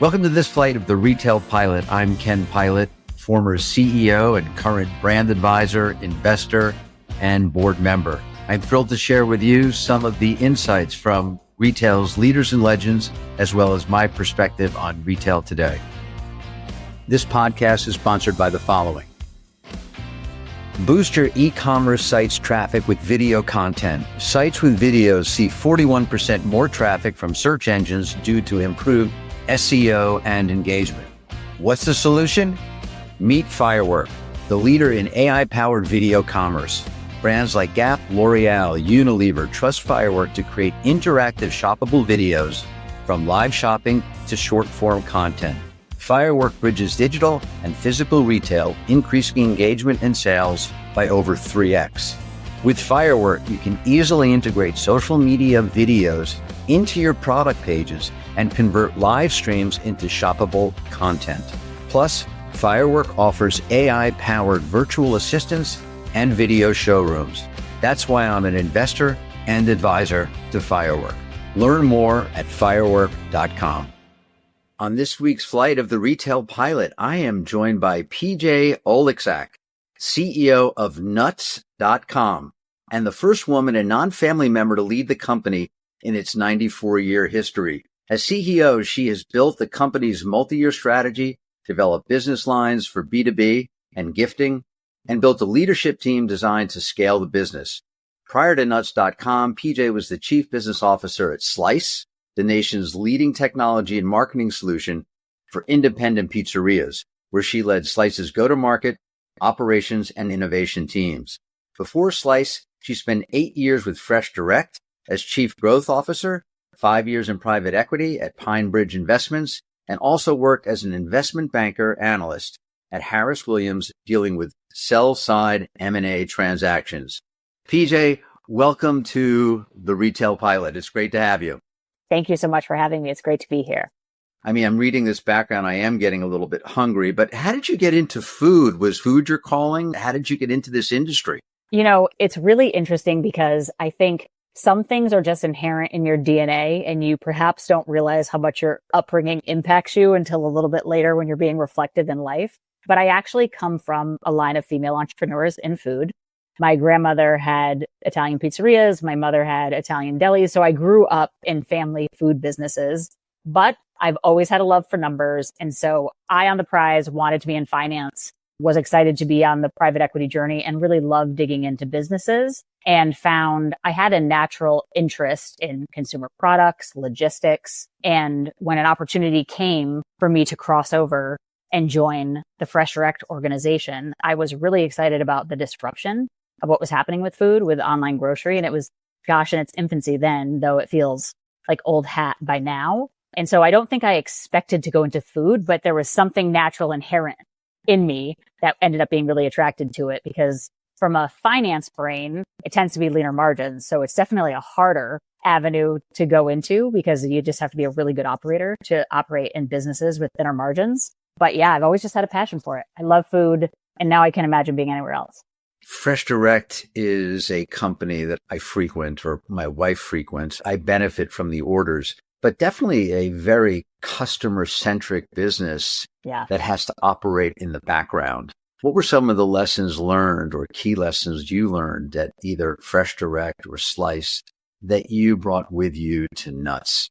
Welcome to this flight of the Retail Pilot. I'm Ken Pilot, former CEO and current brand advisor, investor, and board member. I'm thrilled to share with you some of the insights from retail's leaders and legends, as well as my perspective on retail today. This podcast is sponsored by the following. Boost your e-commerce site's traffic with video content. Sites with videos see 41% more traffic from search engines due to improved SEO and engagement. What's the solution? Meet Firework, the leader in AI-powered video commerce. Brands like Gap, L'Oreal, Unilever trust Firework to create interactive shoppable videos from live shopping to short-form content. Firework bridges digital and physical retail, increasing engagement and sales by over 3x. With Firework, you can easily integrate social media videos into your product pages and convert live streams into shoppable content. Plus, Firework offers AI-powered virtual assistants and video showrooms. That's why I'm an investor and advisor to Firework. Learn more at firework.com. On this week's flight of the Retail Pilot, I am joined by PJ Oleksak, CEO of nuts.com, and the first woman and non-family member to lead the company in its 94-year history. As CEO, she has built the company's multi-year strategy, developed business lines for B2B and gifting, and built a leadership team designed to scale the business. Prior to nuts.com, PJ was the chief business officer at Slice, the nation's leading technology and marketing solution for independent pizzerias, where she led Slice's go-to-market, operations, and innovation teams. Before Slice, she spent 8 years with FreshDirect as chief growth officer, 5 years in private equity at Pine Bridge Investments, and also worked as an investment banker analyst at Harris Williams, dealing with sell-side M&A transactions. PJ, welcome to the Retail Pilot. It's great to have you. Thank you so much for having me. It's great to be here. I mean, I'm reading this background. I am getting a little bit hungry, but how did you get into food? Was food your calling? How did you get into this industry? You know, it's really interesting because I think some things are just inherent in your DNA and you perhaps don't realize how much your upbringing impacts you until a little bit later when you're being reflective in life. But I actually come from a line of female entrepreneurs in food. My grandmother had Italian pizzerias. My mother had Italian delis. So I grew up in family food businesses, but I've always had a love for numbers. And so eye on the prize, wanted to be in finance, was excited to be on the private equity journey and really loved digging into businesses and found I had a natural interest in consumer products, logistics. And when an opportunity came for me to cross over and join the FreshDirect organization, I was really excited about the disruption of what was happening with food, with online grocery. And it was, gosh, in its infancy then, though it feels like old hat by now. And so I don't think I expected to go into food, but there was something natural inherent in me that ended up being really attracted to it, because from a finance brain, it tends to be leaner margins. So it's definitely a harder avenue to go into because you just have to be a really good operator to operate in businesses with thinner margins. But yeah, I've always just had a passion for it. I love food, and now I can't imagine being anywhere else. FreshDirect is a company that I frequent, or my wife frequents. I benefit from the orders, but definitely a very customer-centric business that has to operate in the background. What were some of the lessons learned or key lessons you learned at either FreshDirect or Slice that you brought with you to Nuts?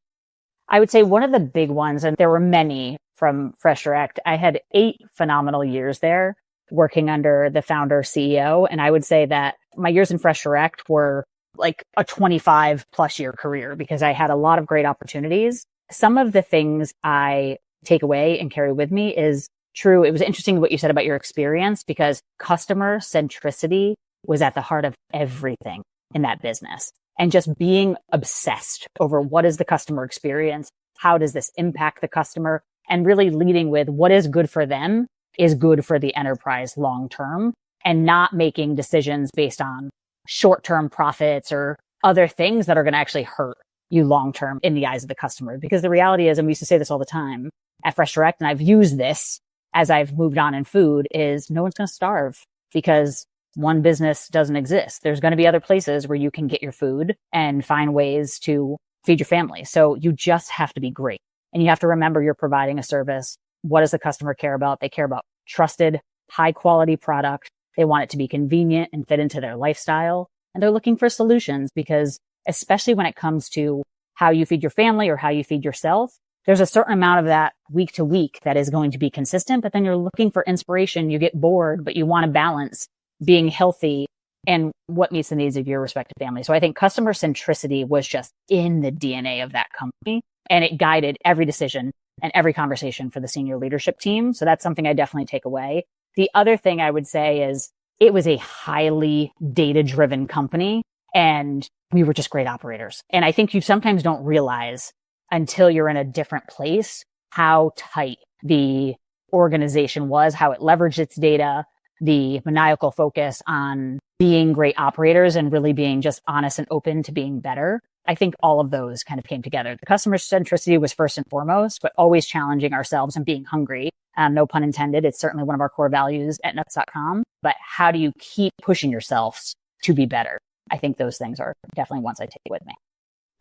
I would say one of the big ones, and there were many from FreshDirect, I had 8 phenomenal years there working under the founder CEO. And I would say that my years in FreshDirect were like a 25 plus year career because I had a lot of great opportunities. Some of the things I take away and carry with me is true. It was interesting what you said about your experience because customer centricity was at the heart of everything in that business. And just being obsessed over what is the customer experience? How does this impact the customer? And really leading with what is good for them is good for the enterprise long term, and not making decisions based on short-term profits or other things that are going to actually hurt you long term in the eyes of the customer. Because the reality is, and we used to say this all the time at FreshDirect, and I've used this as I've moved on in food, is no one's going to starve because one business doesn't exist. There's going to be other places where you can get your food and find ways to feed your family. So you just have to be great And you have to remember you're providing a service. What does the customer care about? They care about trusted, high quality product. They want it to be convenient and fit into their lifestyle. And they're looking for solutions because especially when it comes to how you feed your family or how you feed yourself, there's a certain amount of that week to week that is going to be consistent, but then you're looking for inspiration. You get bored, but you want to balance being healthy and what meets the needs of your respective family. So I think customer centricity was just in the DNA of that company, and it guided every decision and every conversation for the senior leadership team. So that's something I definitely take away. The other thing I would say is it was a highly data-driven company, and we were just great operators. And I think you sometimes don't realize until you're in a different place how tight the organization was, how it leveraged its data, the maniacal focus on being great operators and really being just honest and open to being better. I think all of those kind of came together. The customer centricity was first and foremost, but always challenging ourselves and being hungry. No pun intended. It's certainly one of our core values at nuts.com. But how do you keep pushing yourselves to be better? I think those things are definitely ones I take with me.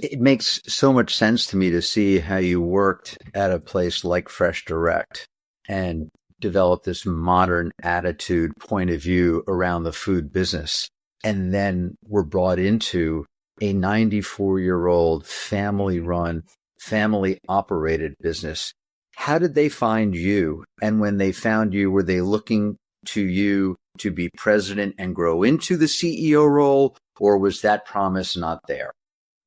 It makes so much sense to me to see how you worked at a place like FreshDirect and developed this modern attitude, point of view around the food business, and then were brought into a 94-year-old family-run, family-operated business. How did they find you? And when they found you, were they looking to you to be president and grow into the CEO role, or was that promise not there?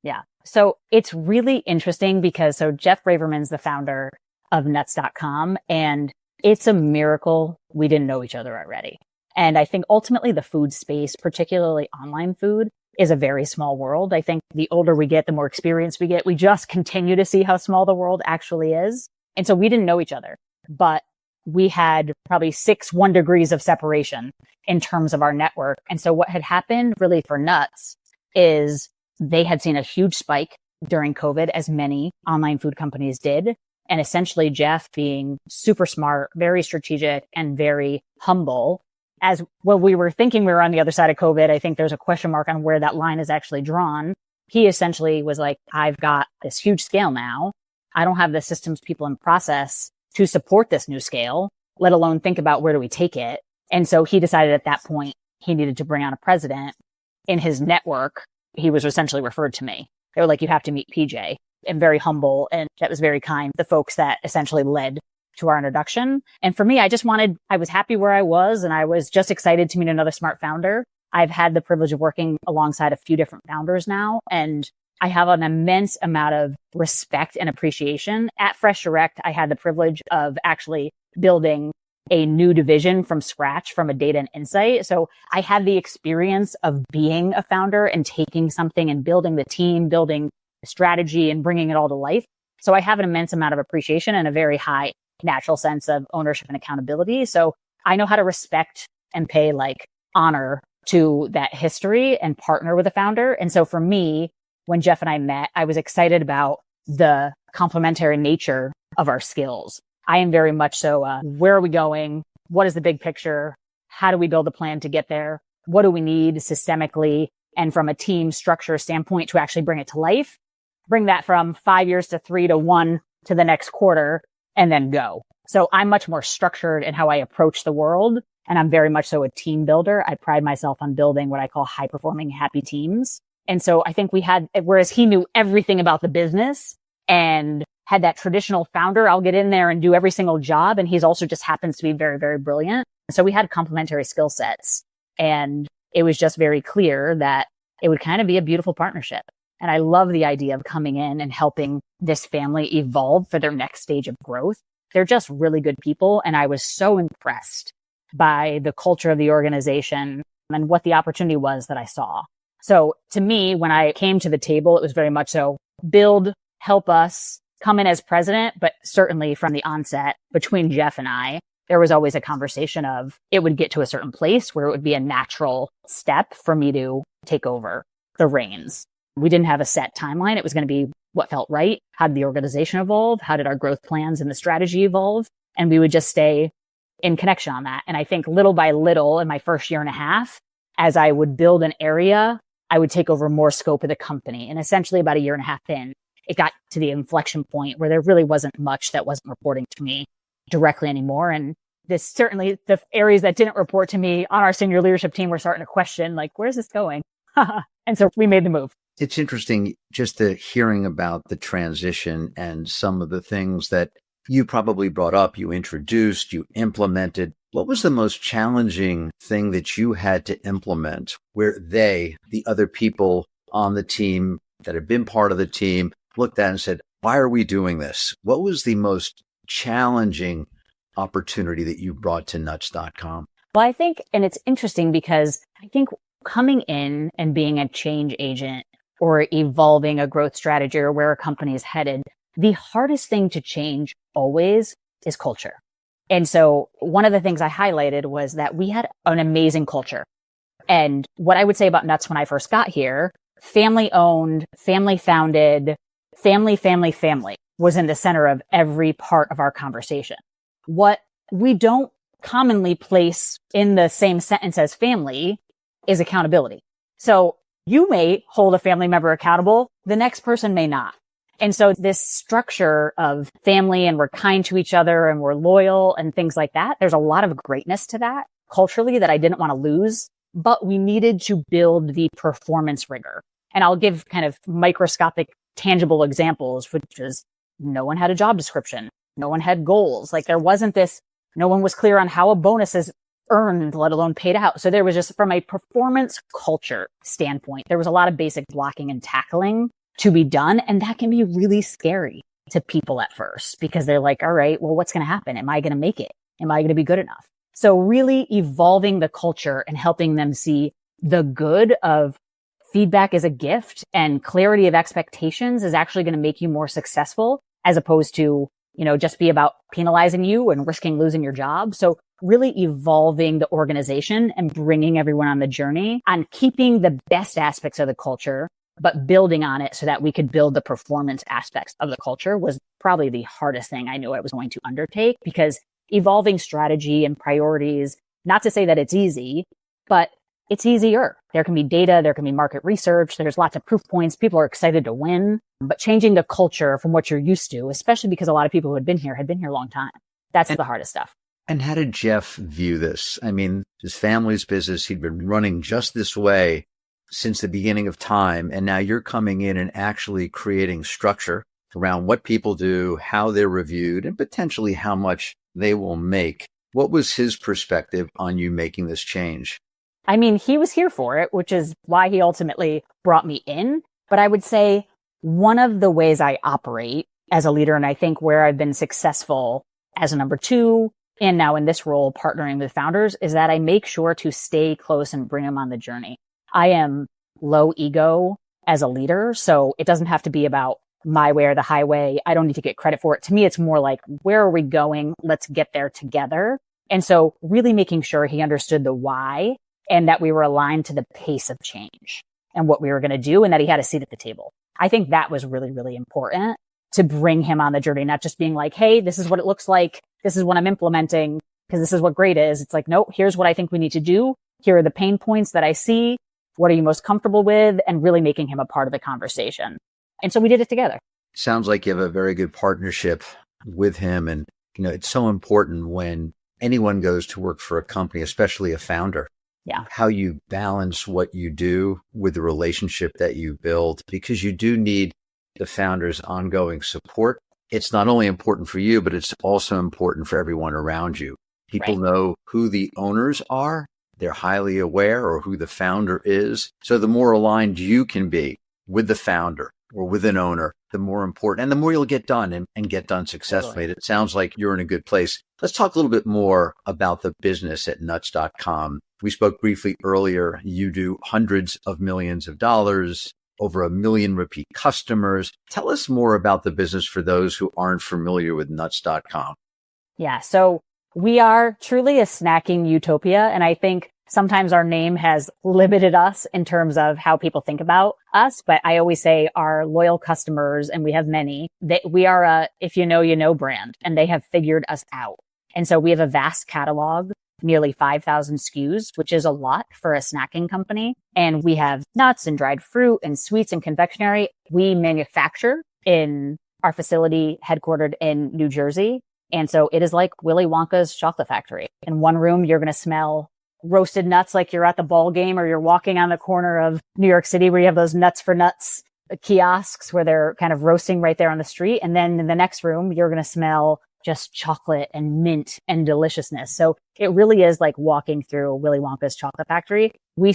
Yeah. So it's really interesting because Jeff Braverman's the founder of nuts.com, and it's a miracle we didn't know each other already. And I think ultimately the food space, particularly online food, is a very small world. I think the older we get, the more experience we get. We just continue to see how small the world actually is. And so we didn't know each other, but we had probably 1 degrees of separation in terms of our network. And so what had happened really for Nuts is they had seen a huge spike during COVID, as many online food companies did. And essentially Jeff, being super smart, very strategic, and very humble, as well, we were thinking we were on the other side of COVID. I think there's a question mark on where that line is actually drawn. He essentially was like, I've got this huge scale now. I don't have the systems, people, and process to support this new scale, let alone think about where do we take it. And so he decided at that point he needed to bring on a president. In his network, he was essentially referred to me. They were like, you have to meet PJ. And very humble, and that was very kind. The folks that essentially led to our introduction. And for me, I was happy where I was, and I was just excited to meet another smart founder. I've had the privilege of working alongside a few different founders now, and I have an immense amount of respect and appreciation. At FreshDirect, I had the privilege of actually building a new division from scratch from a data and insight. So I had the experience of being a founder and taking something and building the team, building strategy, and bringing it all to life. So I have an immense amount of appreciation and a very high natural sense of ownership and accountability. So I know how to respect and pay honor to that history and partner with a founder. And so for me, when Jeff and I met, I was excited about the complementary nature of our skills. I am very much so, where are we going? What is the big picture? How do we build a plan to get there? What do we need systemically and from a team structure standpoint to actually bring it to life? Bring that from 5 years to 3 to 1 to the next quarter, and then go. So I'm much more structured in how I approach the world, and I'm very much so a team builder. I pride myself on building what I call high performing, happy teams. And so I think whereas he knew everything about the business and had that traditional founder, I'll get in there and do every single job. And he's also just happens to be very, very brilliant. So we had complementary skill sets, and it was just very clear that it would kind of be a beautiful partnership. And I love the idea of coming in and helping this family evolve for their next stage of growth. They're just really good people. And I was so impressed by the culture of the organization and what the opportunity was that I saw. So to me, when I came to the table, it was very much so build, help us, come in as president. But certainly from the onset between Jeff and I, there was always a conversation of it would get to a certain place where it would be a natural step for me to take over the reins. We didn't have a set timeline. It was going to be what felt right. How did the organization evolve? How did our growth plans and the strategy evolve? And we would just stay in connection on that. And I think little by little in my first year and a half, as I would build an area, I would take over more scope of the company. And essentially about a year and a half in, it got to the inflection point where there really wasn't much that wasn't reporting to me directly anymore. And this certainly the areas that didn't report to me on our senior leadership team were starting to question, like, where's this going? And so we made the move. It's interesting just the hearing about the transition and some of the things that you probably brought up, you introduced, you implemented. What was the most challenging thing that you had to implement where the other people on the team that had been part of the team, looked at and said, why are we doing this? What was the most challenging opportunity that you brought to Nuts.com? Well, I think, and it's interesting because I think coming in and being a change agent or evolving a growth strategy or where a company is headed, the hardest thing to change always is culture. And so one of the things I highlighted was that we had an amazing culture. And what I would say about Nuts when I first got here, family owned, family founded, family was in the center of every part of our conversation. What we don't commonly place in the same sentence as family is accountability. So you may hold a family member accountable, the next person may not. And so this structure of family and we're kind to each other and we're loyal and things like that, there's a lot of greatness to that culturally that I didn't want to lose, but we needed to build the performance rigor. And I'll give kind of microscopic, tangible examples, which is no one had a job description. No one had goals. Like there wasn't this, no one was clear on how a bonus is earned, let alone paid out. So there was just from a performance culture standpoint, there was a lot of basic blocking and tackling to be done. And that can be really scary to people at first because they're like, all right, well, what's going to happen? Am I going to make it? Am I going to be good enough? So really evolving the culture and helping them see the good of feedback is a gift and clarity of expectations is actually going to make you more successful as opposed to, just be about penalizing you and risking losing your job. So really evolving the organization and bringing everyone on the journey on keeping the best aspects of the culture, but building on it so that we could build the performance aspects of the culture was probably the hardest thing I knew I was going to undertake because evolving strategy and priorities, not to say that it's easy, but it's easier. There can be data, there can be market research, there's lots of proof points. People are excited to win, but changing the culture from what you're used to, especially because a lot of people who had been here a long time. That's the hardest stuff. And how did Jeff view this? I mean, his family's business, he'd been running just this way since the beginning of time. And now you're coming in and actually creating structure around what people do, how they're reviewed, and potentially how much they will make. What was his perspective on you making this change? I mean, he was here for it, which is why he ultimately brought me in. But I would say one of the ways I operate as a leader, and I think where I've been successful as a number two, and now in this role, partnering with founders, is that I make sure to stay close and bring them on the journey. I am low ego as a leader, so it doesn't have to be about my way or the highway. I don't need to get credit for it. To me, it's more like, where are we going? Let's get there together. And so really making sure he understood the why and that we were aligned to the pace of change and what we were going to do and that he had a seat at the table. I think that was really, really important to bring him on the journey, not just being like, hey, this is what it looks like. This is what I'm implementing because this is what great is. It's like, no, here's what I think we need to do. Here are the pain points that I see. What are you most comfortable with? And really making him a part of the conversation. And so we did it together. Sounds like you have a very good partnership with him. And, it's so important when anyone goes to work for a company, especially a founder. Yeah. How you balance what you do with the relationship that you build, because you do need the founder's ongoing support. It's not only important for you, but it's also important for everyone around you. People know who the owners are. They're highly aware or who the founder is. So the more aligned you can be with the founder or with an owner, the more important and the more you'll get done and get done successfully. It sounds like you're in a good place. Let's talk a little bit more about the business at Nuts.com. We spoke briefly earlier. You do hundreds of millions of dollars, over 1 million repeat customers. Tell us more about the business for those who aren't familiar with Nuts.com. Yeah. So we are truly a snacking utopia. And I think sometimes our name has limited us in terms of how people think about us. But I always say our loyal customers, and we have many, that we are a if you know brand, and they have figured us out. And so we have a vast catalog, nearly 5,000 SKUs, which is a lot for a snacking company. And we have nuts and dried fruit and sweets and confectionery. We manufacture in our facility headquartered in New Jersey. And so it is like Willy Wonka's chocolate factory. In one room, you're going to smell roasted nuts like you're at the ball game, or you're walking on the corner of New York City where you have those Nuts for Nuts kiosks where they're kind of roasting right there on the street. And then in the next room, you're going to smell just chocolate and mint and deliciousness. So it really is like walking through Willy Wonka's chocolate factory. We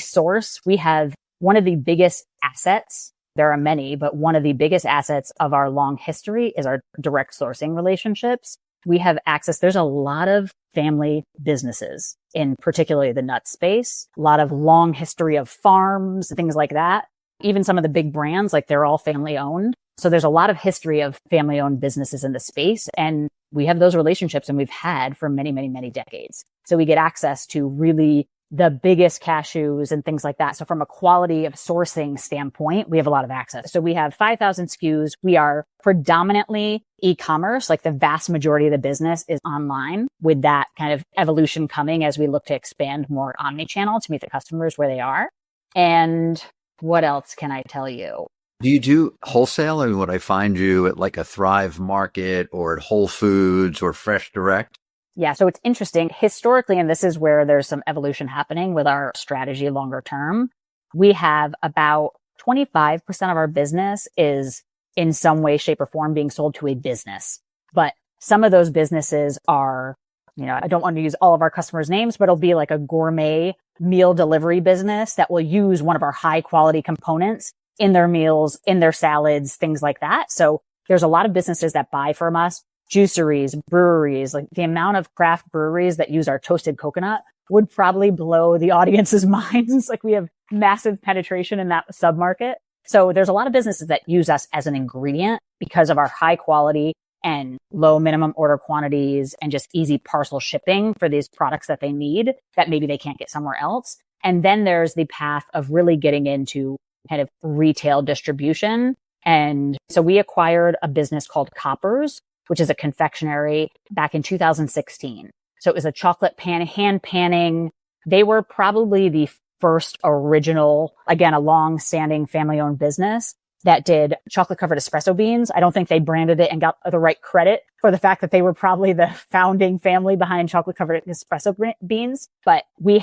have one of the biggest assets. There are many, but one of the biggest assets of our long history is our direct sourcing relationships. We have access. There's a lot of family businesses in particularly the nut space, a lot of long history of farms, things like that. Even some of the big brands, like they're all family owned. So there's a lot of history of family owned businesses in the space. And we have those relationships, and we've had for many, many, many decades. So we get access to really the biggest cashews and things like that. So from a quality of sourcing standpoint, we have a lot of access. So we have 5,000 SKUs. We are predominantly e-commerce. Like the vast majority of the business is online, with that kind of evolution coming as we look to expand more omnichannel to meet the customers where they are. And what else can I tell you? Do you do wholesale? I mean, would I find you at like a Thrive Market or at Whole Foods or FreshDirect? Yeah. So it's interesting historically, and this is where there's some evolution happening with our strategy longer term. We have about 25% of our business is in some way, shape, or form being sold to a business. But some of those businesses are, I don't want to use all of our customers' names, but it'll be like a gourmet meal delivery business that will use one of our high quality components in their meals, in their salads, things like that. So there's a lot of businesses that buy from us. Juiceries, breweries, like the amount of craft breweries that use our toasted coconut would probably blow the audience's minds. Like we have massive penetration in that submarket. So there's a lot of businesses that use us as an ingredient because of our high quality and low minimum order quantities and just easy parcel shipping for these products that they need that maybe they can't get somewhere else. And then there's the path of really getting into kind of retail distribution. And so we acquired a business called Coppers, which is a confectionery, back in 2016. So it was a chocolate hand panning. They were probably the first original, again, a long-standing family-owned business that did chocolate-covered espresso beans. I don't think they branded it and got the right credit for the fact that they were probably the founding family behind chocolate-covered espresso beans. But we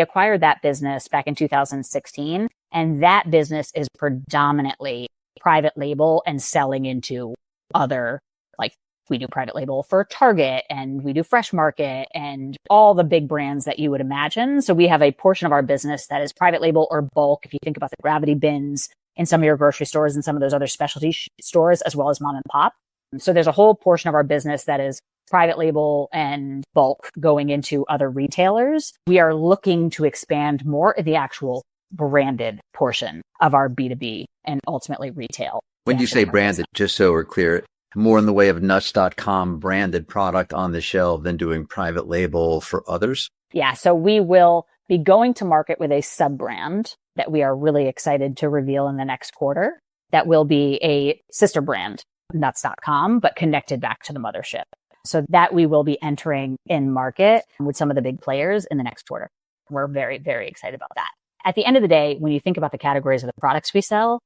acquired that business back in 2016, and that business is predominantly private label and selling into other, like, we do private label for Target, and we do Fresh Market and all the big brands that you would imagine. So we have a portion of our business that is private label or bulk. If you think about the Gravity bins in some of your grocery stores and some of those other specialty stores, as well as mom and pop. So there's a whole portion of our business that is private label and bulk going into other retailers. We are looking to expand more of the actual branded portion of our B2B and ultimately retail. When you say branded, just so we're clear, more in the way of nuts.com branded product on the shelf than doing private label for others? Yeah. So we will be going to market with a sub brand that we are really excited to reveal in the next quarter. That will be a sister brand, nuts.com, but connected back to the mothership. So that we will be entering in market with some of the big players in the next quarter. We're very, very excited about that. At the end of the day, when you think about the categories of the products we sell,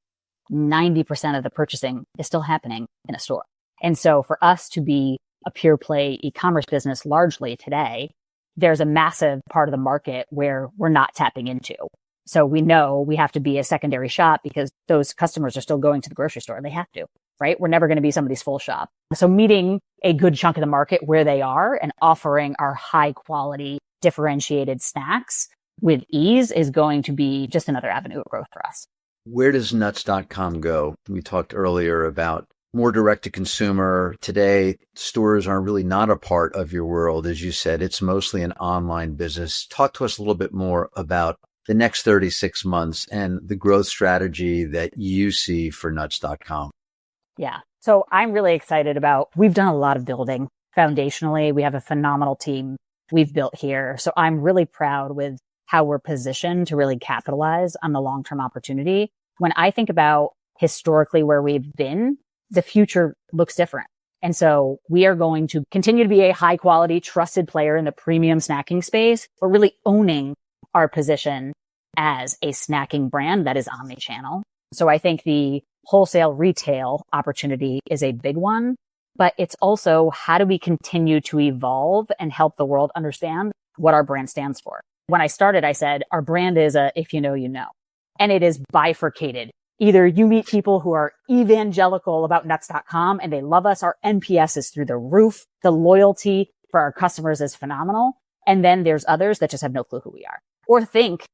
90% of the purchasing is still happening in a store. And so for us to be a pure play e-commerce business largely today, there's a massive part of the market where we're not tapping into. So we know we have to be a secondary shop because those customers are still going to the grocery store. They have to, right? We're never going to be somebody's full shop. So meeting a good chunk of the market where they are and offering our high quality differentiated snacks with ease is going to be just another avenue of growth for us. Where does nuts.com go? We talked earlier about more direct to consumer. Today, stores are really not a part of your world. As you said, it's mostly an online business. Talk to us a little bit more about the next 36 months and the growth strategy that you see for nuts.com. Yeah. So I'm really excited we've done a lot of building foundationally. We have a phenomenal team we've built here. So I'm really proud with how we're positioned to really capitalize on the long-term opportunity. When I think about historically where we've been, the future looks different. And so we are going to continue to be a high quality, trusted player in the premium snacking space, but really owning our position as a snacking brand that is omnichannel. So I think the wholesale retail opportunity is a big one, but it's also how do we continue to evolve and help the world understand what our brand stands for? When I started, I said, our brand is if you know, you know, and it is bifurcated. Either you meet people who are evangelical about nuts.com and they love us. Our NPS is through the roof. The loyalty for our customers is phenomenal. And then there's others that just have no clue who we are or think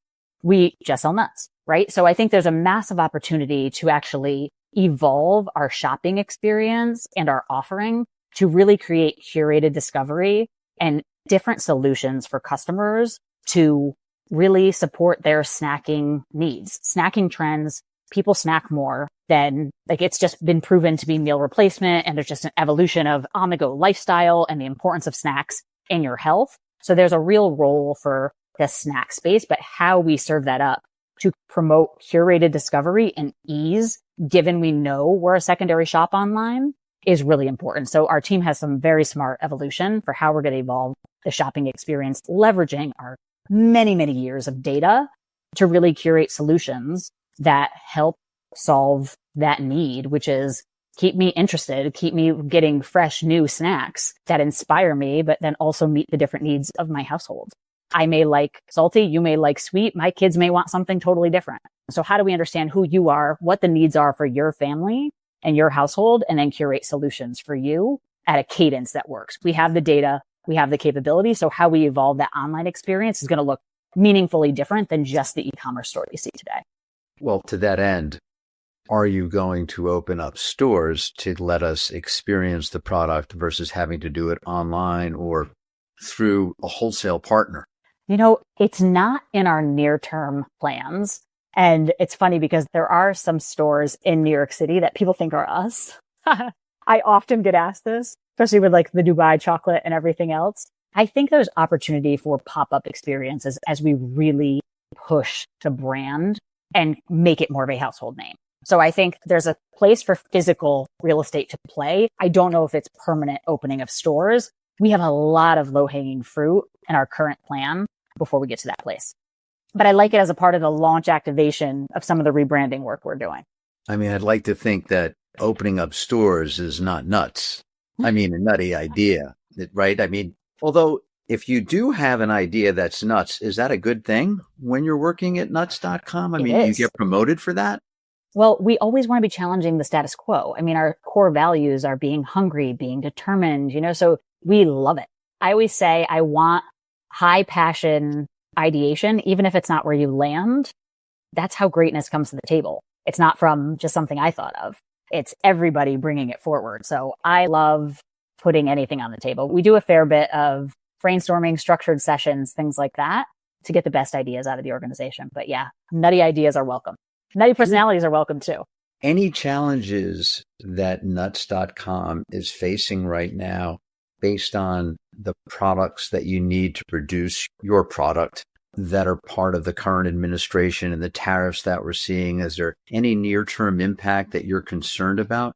we just sell nuts, right? So I think there's a massive opportunity to actually evolve our shopping experience and our offering to really create curated discovery and different solutions for customers to really support their snacking needs, snacking trends. People snack more than it's just been proven to be meal replacement. And there's just an evolution of on-the-go lifestyle and the importance of snacks in your health. So there's a real role for the snack space, but how we serve that up to promote curated discovery and ease, given we know we're a secondary shop online, is really important. So our team has some very smart evolution for how we're going to evolve the shopping experience, leveraging our many, many years of data to really curate solutions that help solve that need, which is keep me interested, keep me getting fresh, new snacks that inspire me, but then also meet the different needs of my household. I may like salty, you may like sweet, my kids may want something totally different. So how do we understand who you are, what the needs are for your family and your household, and then curate solutions for you at a cadence that works? We have the data, we have the capability. So how we evolve that online experience is going to look meaningfully different than just the e-commerce store you see today. Well, to that end, are you going to open up stores to let us experience the product versus having to do it online or through a wholesale partner? You know, it's not in our near-term plans. And it's funny because there are some stores in New York City that people think are us. I often get asked this, especially with the Dubai chocolate and everything else. I think there's opportunity for pop-up experiences as we really push to brand and make it more of a household name. So I think there's a place for physical real estate to play. I don't know if it's permanent opening of stores. We have a lot of low-hanging fruit in our current plan before we get to that place. But I like it as a part of the launch activation of some of the rebranding work we're doing. I mean, I'd like to think that opening up stores is not nuts. I mean, a nutty idea, right? I mean, although if you do have an idea that's nuts, is that a good thing when you're working at nuts.com? I mean, you get promoted for that? Well, we always want to be challenging the status quo. I mean, our core values are being hungry, being determined, so we love it. I always say I want high passion ideation, even if it's not where you land. That's how greatness comes to the table. It's not from just something I thought of. It's everybody bringing it forward. So I love putting anything on the table. We do a fair bit of brainstorming, structured sessions, things like that to get the best ideas out of the organization. But yeah, nutty ideas are welcome. Nutty personalities are welcome too. Any challenges that nuts.com is facing right now based on the products that you need to produce your product that are part of the current administration and the tariffs that we're seeing? Is there any near-term impact that you're concerned about?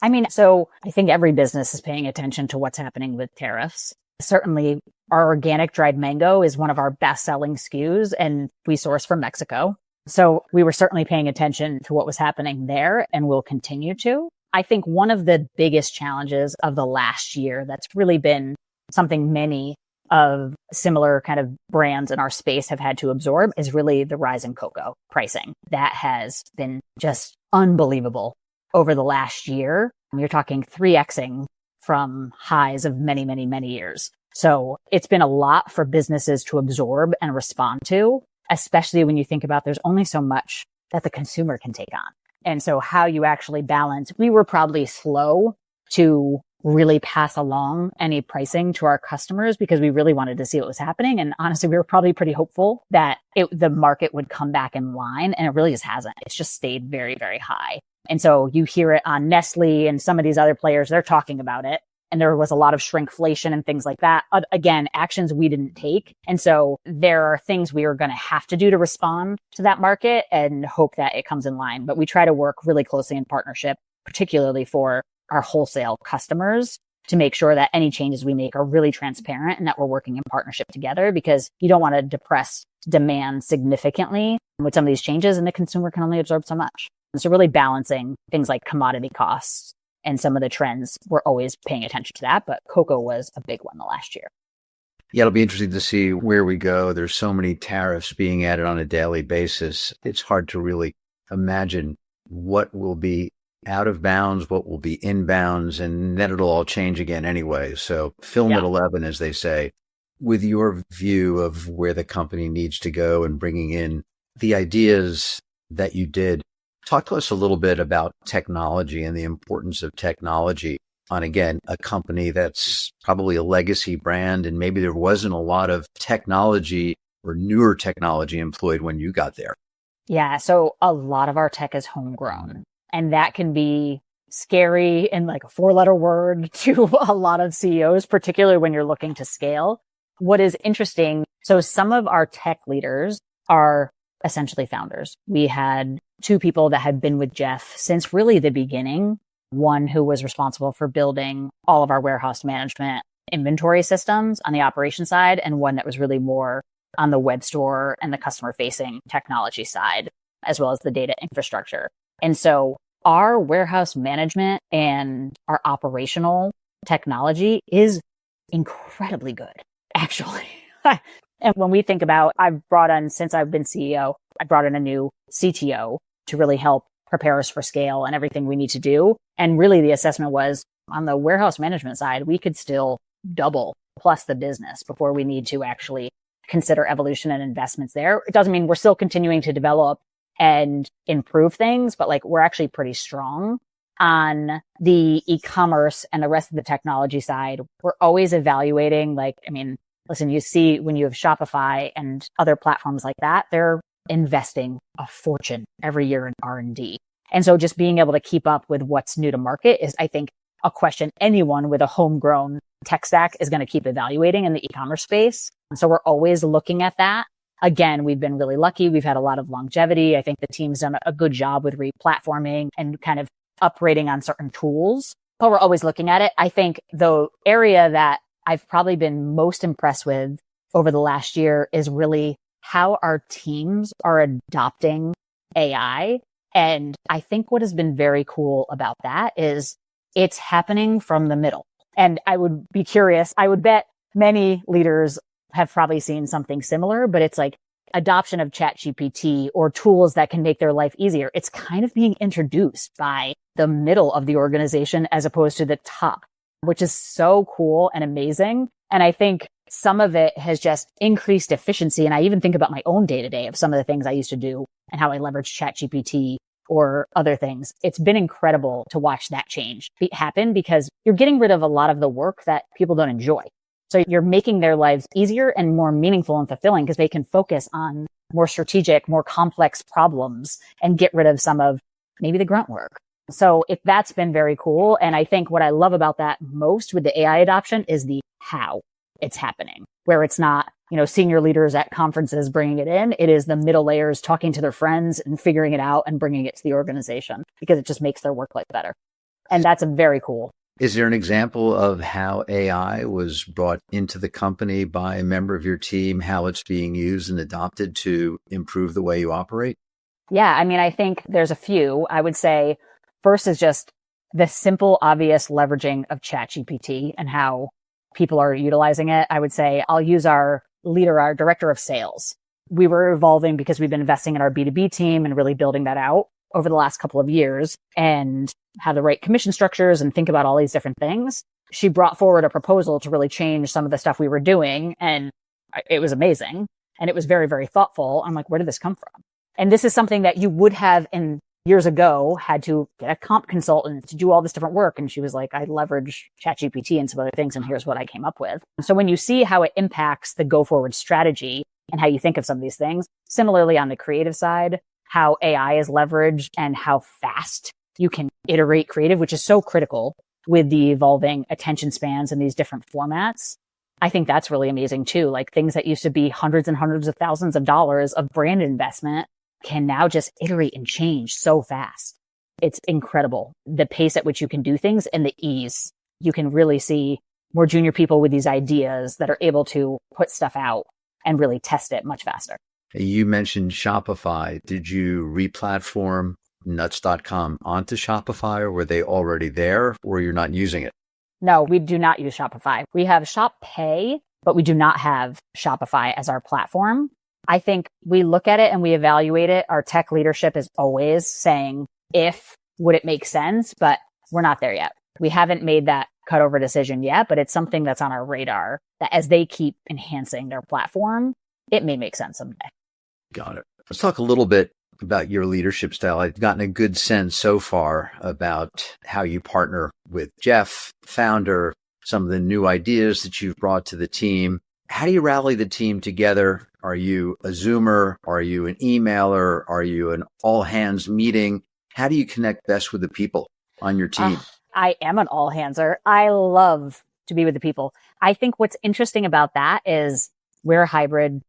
I mean, so I think every business is paying attention to what's happening with tariffs. Certainly, our organic dried mango is one of our best-selling SKUs, and we source from Mexico. So we were certainly paying attention to what was happening there and will continue to. I think one of the biggest challenges of the last year that's really been something many of similar kind of brands in our space have had to absorb is really the rise in cocoa pricing. That has been just unbelievable over the last year. You're talking 3xing from highs of many, many, many years. So it's been a lot for businesses to absorb and respond to, especially when you think about there's only so much that the consumer can take on. And so how you actually balance, we were probably slow to really pass along any pricing to our customers because we really wanted to see what was happening. And honestly, we were probably pretty hopeful that the market would come back in line, and it really just hasn't. It's just stayed very, very high. And so you hear it on Nestle and some of these other players, they're talking about it. And there was a lot of shrinkflation and things like that. Again, actions we didn't take. And so there are things we are going to have to do to respond to that market and hope that it comes in line. But we try to work really closely in partnership, particularly for our wholesale customers, to make sure that any changes we make are really transparent and that we're working in partnership together, because you don't want to depress demand significantly with some of these changes, and the consumer can only absorb so much. So really balancing things like commodity costs and some of the trends, we're always paying attention to that. But cocoa was a big one the last year. Yeah, it'll be interesting to see where we go. There's so many tariffs being added on a daily basis. It's hard to really imagine what will be out of bounds, what will be inbounds, and then it'll all change again anyway. So film at 11, as they say. With your view of where the company needs to go and bringing in the ideas that you did, talk to us a little bit about technology and the importance of technology on, again, a company that's probably a legacy brand, and maybe there wasn't a lot of technology or newer technology employed when you got there. Yeah, so a lot of our tech is homegrown, and that can be scary in like a 4-letter word to a lot of CEOs, particularly when you're looking to scale. What is interesting, so some of our tech leaders are essentially founders. We had 2 people that had been with Jeff since really the beginning. One who was responsible for building all of our warehouse management inventory systems on the operation side, and one that was really more on the web store and the customer facing technology side, as well as the data infrastructure. And so our warehouse management and our operational technology is incredibly good, actually. And when we think about, since I've been CEO, I brought in a new CTO to really help prepare us for scale and everything we need to do. And really the assessment was on the warehouse management side, we could still double plus the business before we need to actually consider evolution and investments there. It doesn't mean we're still continuing to develop and improve things, but like we're actually pretty strong on the e-commerce and the rest of the technology side. We're always evaluating, listen, you see when you have Shopify and other platforms like that, they're investing a fortune every year in R&D. And so just being able to keep up with what's new to market is, I think, a question anyone with a homegrown tech stack is going to keep evaluating in the e-commerce space. And so we're always looking at that. Again, we've been really lucky. We've had a lot of longevity. I think the team's done a good job with replatforming and kind of upgrading on certain tools, but we're always looking at it. I think the area that I've probably been most impressed with over the last year is really how our teams are adopting AI. And I think what has been very cool about that is it's happening from the middle. And I would be curious, I would bet many leaders have probably seen something similar, but it's like adoption of ChatGPT or tools that can make their life easier. It's kind of being introduced by the middle of the organization as opposed to the top, which is so cool and amazing. And I think some of it has just increased efficiency. And I even think about my own day-to-day of some of the things I used to do and how I leverage ChatGPT or other things. It's been incredible to watch that change happen because you're getting rid of a lot of the work that people don't enjoy. So you're making their lives easier and more meaningful and fulfilling because they can focus on more strategic, more complex problems and get rid of some of maybe the grunt work. So that's been very cool. And I think what I love about that most with the AI adoption is the how it's happening, where it's not, senior leaders at conferences bringing it in. It is the middle layers talking to their friends and figuring it out and bringing it to the organization because it just makes their work life better. And that's very cool. Is there an example of how AI was brought into the company by a member of your team, how it's being used and adopted to improve the way you operate? Yeah, I think there's a few. I would say first is just the simple, obvious leveraging of ChatGPT and how people are utilizing it. I would say I'll use our director of sales. We were evolving because we've been investing in our B2B team and really building that out over the last couple of years and have the right commission structures and think about all these different things. She brought forward a proposal to really change some of the stuff we were doing. And it was amazing. And it was very, very thoughtful. I'm like, where did this come from? And this is something that you would have years ago had to get a comp consultant to do all this different work. And she was like, I leverage ChatGPT and some other things. And here's what I came up with. So when you see how it impacts the go forward strategy and how you think of some of these things, similarly on the creative side, how AI is leveraged and how fast you can iterate creative, which is so critical with the evolving attention spans and these different formats. I think that's really amazing too. Like things that used to be hundreds and hundreds of thousands of dollars of brand investment can now just iterate and change so fast. It's incredible. The pace at which you can do things and the ease. You can really see more junior people with these ideas that are able to put stuff out and really test it much faster. You mentioned Shopify. Did you replatform nuts.com onto Shopify, or were they already there, or you're not using it? No, we do not use Shopify. We have Shop Pay, but we do not have Shopify as our platform. I think we look at it and we evaluate it. Our tech leadership is always saying, would it make sense? But we're not there yet. We haven't made that cutover decision yet, but it's something that's on our radar that as they keep enhancing their platform, it may make sense someday. Got it. Let's talk a little bit about your leadership style. I've gotten a good sense so far about how you partner with Jeff, founder, some of the new ideas that you've brought to the team. How do you rally the team together? Are you a Zoomer? Are you an emailer? Are you an all hands meeting? How do you connect best with the people on your team? I am an all handser. I love to be with the people. I think what's interesting about that is we're a hybrid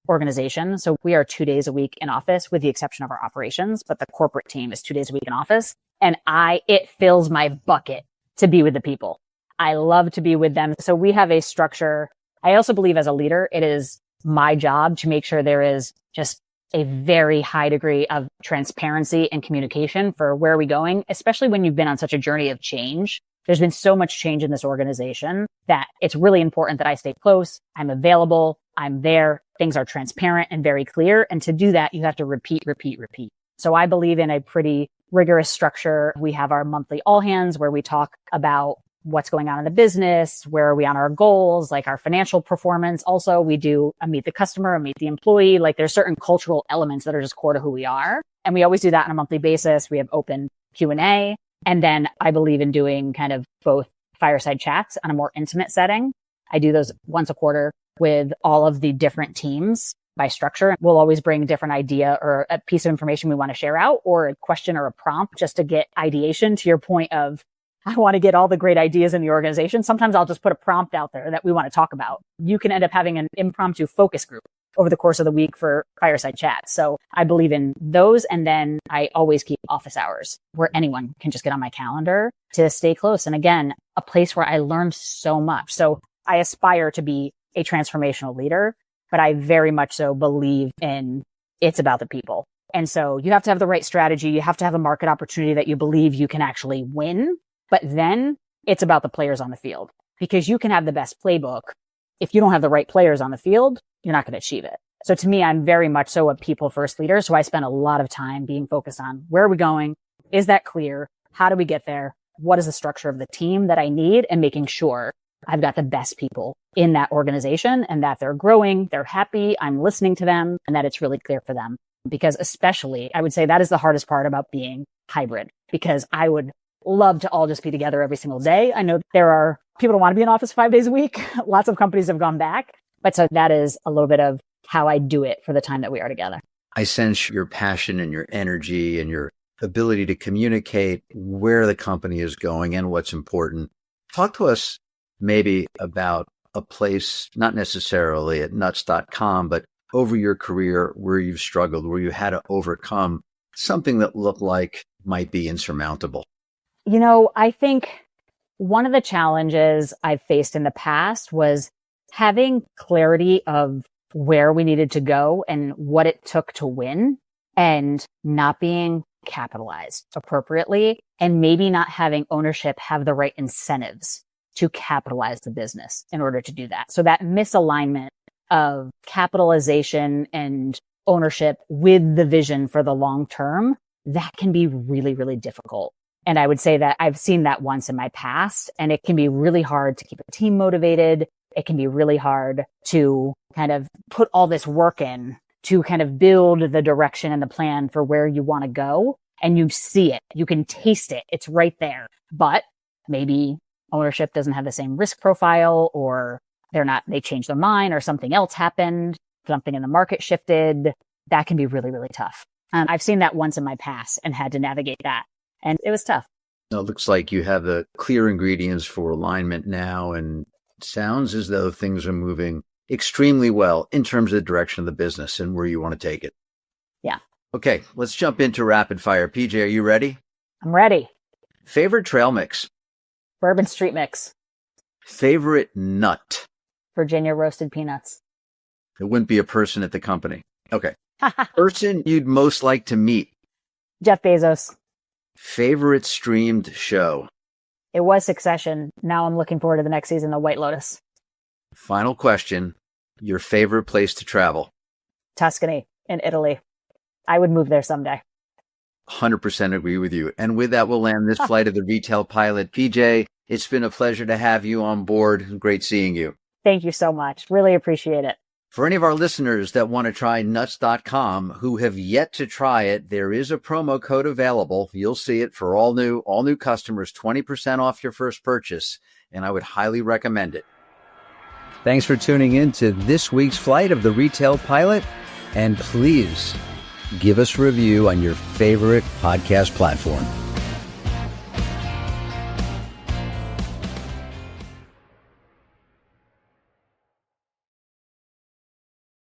organization. So we are 2 days a week in office with the exception of our operations, but the corporate team is 2 days a week in office. And it fills my bucket to be with the people. I love to be with them. So we have a structure. I also believe as a leader, it is my job to make sure there is just a very high degree of transparency and communication for where are we going, especially when you've been on such a journey of change. There's been so much change in this organization that it's really important that I stay close. I'm available. I'm there. Things are transparent and very clear. And to do that, you have to repeat. So I believe in a pretty rigorous structure. We have our monthly all hands where we talk about what's going on in the business, where are we on our goals, like our financial performance. Also, we do a meet the customer, a meet the employee. Like there's certain cultural elements that are just core to who we are. And we always do that on a monthly basis. We have open Q&A. And then I believe in doing kind of both fireside chats on a more intimate setting. I do those once a quarter with all of the different teams by structure. We'll always bring a different idea or a piece of information we want to share out or a question or a prompt just to get ideation to your point of, I want to get all the great ideas in the organization. Sometimes I'll just put a prompt out there that we want to talk about. You can end up having an impromptu focus group over the course of the week for fireside chats. So I believe in those. And then I always keep office hours where anyone can just get on my calendar to stay close. And again, a place where I learned so much. So I aspire to be a transformational leader, but I very much so believe in it's about the people. And so you have to have the right strategy. You have to have a market opportunity that you believe you can actually win. But then it's about the players on the field because you can have the best playbook. If you don't have the right players on the field, you're not going to achieve it. So to me, I'm very much so a people first leader. So I spend a lot of time being focused on where are we going? Is that clear? How do we get there? What is the structure of the team that I need? And making sure I've got the best people in that organization and that they're growing, they're happy, I'm listening to them, and that it's really clear for them. Because especially, I would say that is the hardest part about being hybrid, because I would love to all just be together every single day. I know there are people who want to be in office 5 days a week. Lots of companies have gone back. But so that is a little bit of how I do it for the time that we are together. I sense your passion and your energy and your ability to communicate where the company is going and what's important. Talk to us maybe about a place, not necessarily at nuts.com, but over your career where you've struggled, where you had to overcome something that looked like might be insurmountable. You know, I think one of the challenges I've faced in the past was having clarity of where we needed to go and what it took to win and not being capitalized appropriately and maybe not having ownership have the right incentives to capitalize the business in order to do that. So that misalignment of capitalization and ownership with the vision for the long term, that can be really, really difficult. And I would say that I've seen that once in my past, and it can be really hard to keep a team motivated. It can be really hard to kind of put all this work in to kind of build the direction and the plan for where you want to go. And you see it, you can taste it. It's right there, but maybe ownership doesn't have the same risk profile, or they changed their mind, or something else happened, something in the market shifted. That can be really, really tough. And I've seen that once in my past and had to navigate that. And it was tough. It looks like you have the clear ingredients for alignment now, and it sounds as though things are moving extremely well in terms of the direction of the business and where you want to take it. Yeah. Okay, let's jump into rapid fire. PJ, are you ready? I'm ready. Favorite trail mix? Bourbon Street Mix. Favorite nut? Virginia roasted peanuts. It wouldn't be a person at the company. Okay. Person you'd most like to meet? Jeff Bezos. Favorite streamed show? It was Succession. Now I'm looking forward to the next season of White Lotus. Final question. Your favorite place to travel? Tuscany in Italy. I would move there someday. 100% agree with you. And with that, we'll land this flight of the Retail Pilot. PJ, it's been a pleasure to have you on board. Great seeing you. Thank you so much. Really appreciate it. For any of our listeners that want to try nuts.com who have yet to try it, there is a promo code available. You'll see it for all new customers, 20% off your first purchase, and I would highly recommend it. Thanks for tuning in to this week's flight of the Retail Pilot, and please give us a review on your favorite podcast platform.